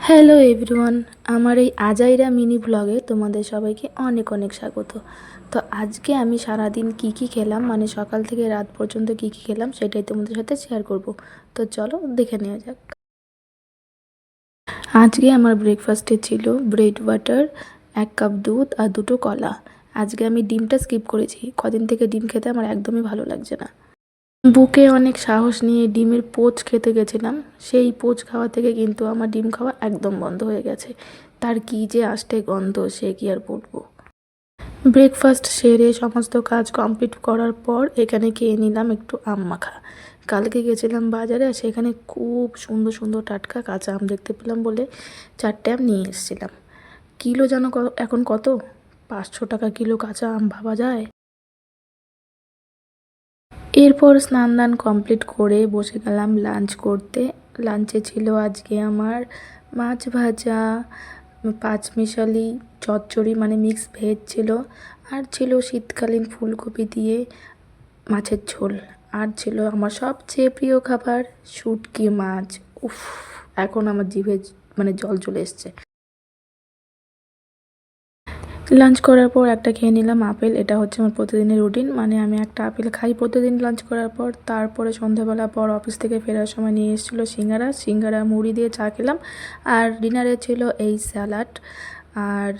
Hello everyone, আমার এই আজাইরা মিনি ব্লগে তোমাদের সবাইকে অনেক অনেক স্বাগত। তো আজকে আমি সারাদিন কি খেলাম, মানে সকাল থেকে রাত পর্যন্ত কি খেলাম সেটাই তোমাদের সাথে শেয়ার করব। তো চলো দেখে নেওয়া যাক। আজকে আমার ব্রেকফাস্টে ছিল ব্রেড বাটার, 1 কাপ দুধ আর 2টো কলা। আজকে আমি ডিমটা স্কিপ করেছি, কদিন থেকে ডিম খেতে আমার একদমই ভালো লাগছে না। বুকে অনেক সাহস নিয়ে ডিমের পোচ খেতে গেছিলাম, সেই পোচ খাওয়া থেকে কিন্তু আমার ডিম খাওয়া একদম বন্ধ হয়ে গেছে। তার কী যে আষ্টে গন্ধ, সে কি আর বলবো। ব্রেকফাস্ট সেরে সমস্ত কাজ কমপ্লিট করার পর এখানে খেয়ে নিলাম একটু আম মাখা। কালকে গেছিলাম বাজারে, আর সেখানে খুব সুন্দর সুন্দর টাটকা কাঁচা আম দেখতে পেলাম বলে 4টে আম নিয়ে এসেছিলাম। কিলো জানো এখন কত? 500 টাকা কিলো কাঁচা আম, ভাবা যায়। এরপর স্নান দান কমপ্লিট করে বসে গেলাম লাঞ্চ করতে। লাঞ্চে ছিল আজকে আমার মাছ ভাজা, পাঁচমিশালি চচ্চড়ি মানে মিক্স ভেজ ছিল, আর ছিল শীতকালীন ফুলকপি দিয়ে মাছের ঝোল, আর ছিল আমার সবচেয়ে প্রিয় খাবার শুটকি মাছ। উফ, এখন আমার জিভে মানে জল চলে এসছে। লাঞ্চ করার পর একটা খেয়ে নিলাম আপেল। এটা হচ্ছে আমার প্রতিদিনের রুটিন, মানে আমি একটা আপেল খাই প্রতিদিন লাঞ্চ করার পর। তারপরে সন্ধ্যাবেলা পর অফিস থেকে ফেরার সময় নিয়ে এসেছিলো সিঙ্গারা মুড়ি দিয়ে চা খেলাম। আর ডিনারে ছিল এই স্যালাড আর